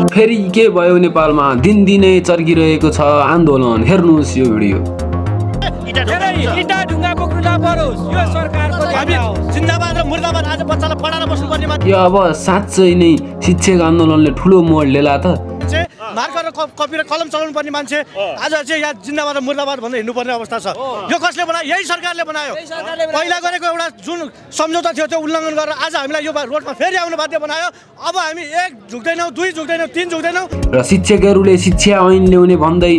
फेरि के भयो नेपालमा दिनदिनै चर्किरहेको छ आन्दोलन। हेर्नुहोस् यो भिडियो। के अब साँच्चै नै शिक्षक आन्दोलनले ठुलो मोड लिएला त? मार्कर कपी र कलम चलाउनु पर्ने मान्छे आज चाहिँ यहाँ जिन्दाबाद र मुर्दाबाद भन्दै हिँड्नुपर्ने अवस्था छ। यो कसले बनायो? यही सरकारले बनायो। पहिला गरेको एउटा जुन सम्झौता थियो त्यो उल्लङ्घन गरेर आज हामीलाई यो रोडमा फेरि आउनु बाध्य बनायो। अब हामी 1 झुक्दैनौँ, 2 झुक्दैनौँ, 3 झुक्दैनौँ। र शिक्षकहरूले शिक्षा ऐन ल्याउने भन्दै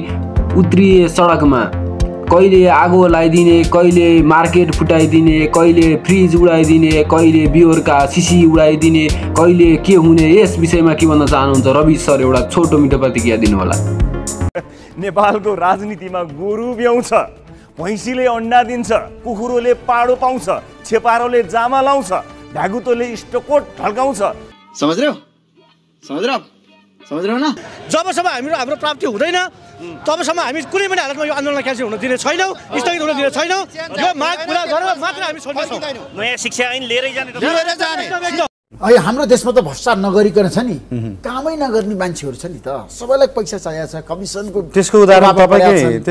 उत्रिए सडकमा। कहिले आगो लगाइदिने, कहिले मार्केट फुटाइदिने, कहिले फ्रिज उडाइदिने, कहिले बिहोरका सिसी उडाइदिने, कहिले के हुने। यस विषयमा के भन्न चाहनुहुन्छ रवि सर? एउटा छोटो मिठो प्रतिक्रिया दिनु होला। नेपालको राजनीतिमा गोरु ब्याउँछ, भैँसीले अन्डा दिन्छ, कुखुरोले पाडो पाउँछ, छेपारोले जामा लाउँछ, ढागुतोले इस्टकोट ढल्काउँछ। समझ रहे हो न? जबसम्म हाम्रो प्राप्ति हुँदैन तबसम्म हामी कुनै पनि हालतमा यो आन्दोलनलाई क्यान्सल हुन दिने छैनौँ, स्थगित हुन दिने छैनौँ। यो माग पुरा गरेर मात्र हामी छोड्नेछौँ। नयाँ शिक्षा ऐन लिएरै जाने। अहिले हाम्रो देशमा त भ्रष्टाचार नगरिकन छ नि, कामै नगर्ने मान्छेहरू छ नि त। सबैलाई पैसा चाहिएको छ, कमिसनको। त्यसको उदाहरण तपाईकै भइरहेछ।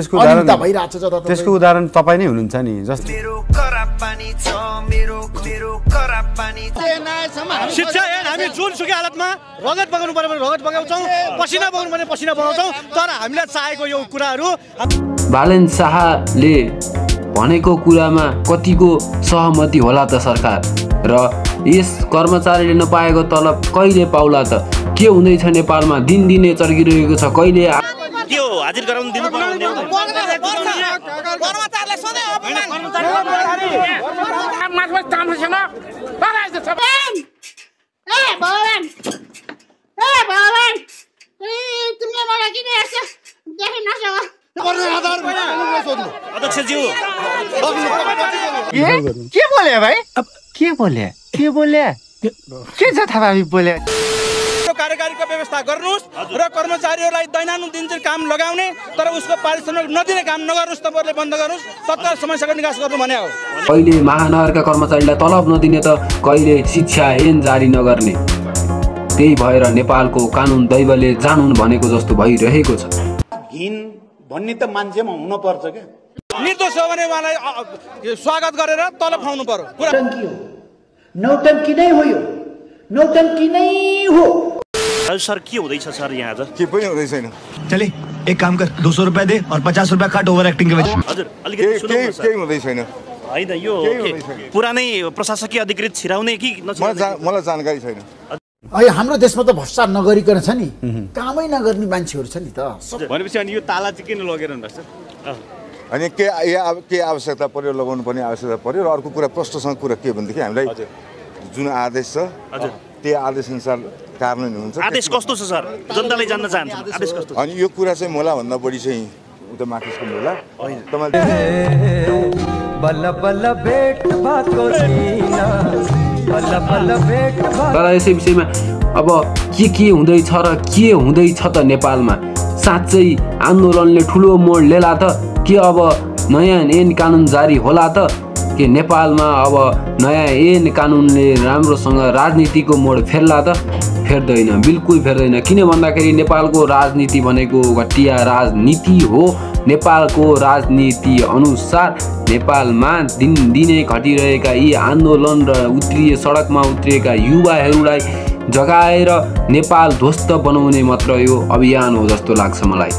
त्यसको उदाहरण तपाईँ नै हुनुहुन्छ नि। जस्तो शिक्षा ऐन हामी जुनसुकै हालतमा रगत बगाउनु पर्यो भने रगत बगाउँछौँ, पसिना बगाउनु पर्यो पसिना बगाउँछौँ। तर हामीलाई चाहेको यो कुराहरू बालेन शाहले भनेको कुरामा कतिको सहमति होला त सरकार? र यस कर्मचारीले नपाएको तलब कहिले पाउला त? के हुँदैछ नेपालमा? दिनदिनै चर्किरहेको छ। कहिले के हो हाजिर गराउनु दिनु पर्यो? के बोले भाइ? के बोले के छ थाहा बोले? कार्यकारीको व्यवस्था गर्नुहोस् र कर्मचारीहरूलाई दैनन्दिन दिन काम लगाउने तर उसको पारिश्रमिक नदिने काम नगर्नुहोस्। तपाईँहरूले बन्द गर्नुहोस्, तत्काल समस्याको निकास गर्नु भने हो। कहिले महानगरका कर्मचारीलाई तलब नदिने त कहिले शिक्षा ऐन जारी नगर्ने। त्यही भएर नेपालको कानुन दैवले जानुन् भनेको जस्तो भइरहेको छ। घिन भन्ने त मान्छेमा हुन पर्छ के। निर्दोष हो भने उहाँलाई स्वागत गरेर तलब खुवाउनु पर्यो। नौटंकी नै हो यो, नौटंकी नै हो। सर के हुँदैछ सर यहाँ आज? के पनि हुँदै छैन। चले एक काम कर, 200 रुपया दे और 50 रुपया काट ओभर एक्टिंग के वजह। हजुर अलिकति सुन्नु सर। केही हुँदै छैन। हैन यो पुरानै प्रशासकीय अधिकृत छिराउने कि मलाई जानकारी छैन। अहिले हाम्रो देशमा त भ्रष्टाचार नगरिकन छ नि, कामै नगर्ने मान्छेहरू छ नि त। भनेपछि अनि यो ताला चाहिँ किन लगेर हुन्छ सर? अनि के आवश्यकता पर्यो, लगाउनु पर्ने आवश्यकता पर्यो। र अर्को कुरा प्रश्नसँग कुरा के भनेदेखि हामीलाई जुन आदेश छ त्यो आदेश अनुसार कार्यान्वयन हुन्छ। आदेश कस्तो छ सर? जनताले जान्न चाहन्छ आदेश कस्तो? अनि यो कुरा चाहिँ मलाई भन्दा बढी चाहिँ उता माथिको होला। तपाईले बल्ल बल्ल भेट भएको छैन, बल्ल बल्ल भेट। तर यसै विषयमा अब के हुँदैछ र के हुँदैछ त नेपालमा? साँच्चै आन्दोलनले ठुलो मोड लिएला त? के अब नयाँ ऐन कानुन जारी होला त? के नेपालमा अब नयाँ ऐन कानुनले राम्रोसँग राजनीतिको मोड फेर्ला त? फेर्दैन, बिल्कुल फेर्दैन। किन भन्दाखेरि नेपालको राजनीति भनेको घटिया राजनीति हो। नेपालको राजनीति अनुसार नेपालमा दिनदिनै घटिरहेका यी आन्दोलन र सडकमा उत्रिएका युवाहरूलाई जगाएर नेपाल ध्वस्त बनाउने मात्र यो अभियान हो जस्तो लाग्छ मलाई।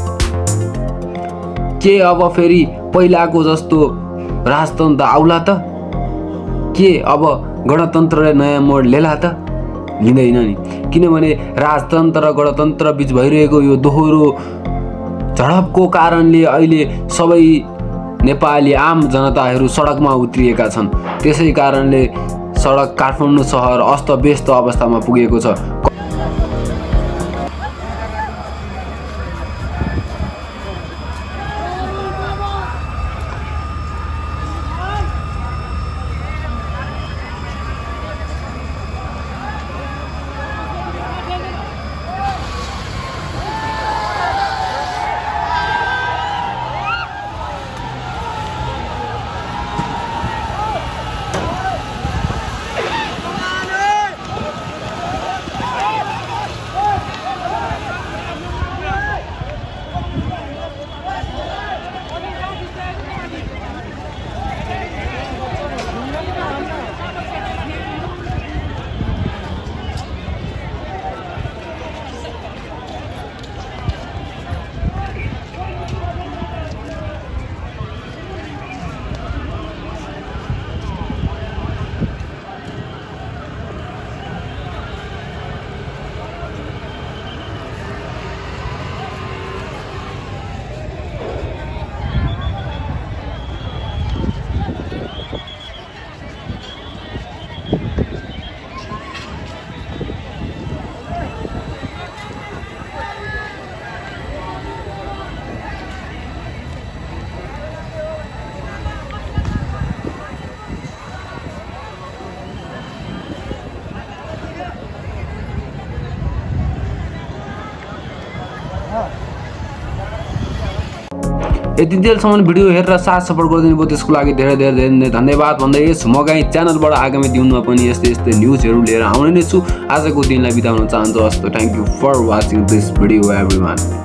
के अब फेरि पहिलाको जस्तो राजतन्त्र आउला त? के अब गणतन्त्रले नयाँ मोड लिएला त? लिँदैन नि। किनभने राजतन्त्र र गणतन्त्र बीच भइरहेको यो दोहोरो झडपको कारणले अहिले सबै नेपाली आम जनताहरू सडकमा उत्रिएका छन्। त्यसै कारणले सडक काठमाडौँ सहर अस्तव्यस्त अवस्थामा पुगेको छ। यति जेलसम्म भिडियो हेरेर साथ सपोर्ट गरिदिनु भयो त्यसको लागि धेरै धेरै धेरै धन्यवाद भन्दै यस मगाई च्यानलबाट आगामी दिनमा पनि यस्तै यस्तै न्युजहरू लिएर आउने नै छु। आजको दिनलाई बिताउन चाहन्छु। हस्त thank you for watching this video everyone.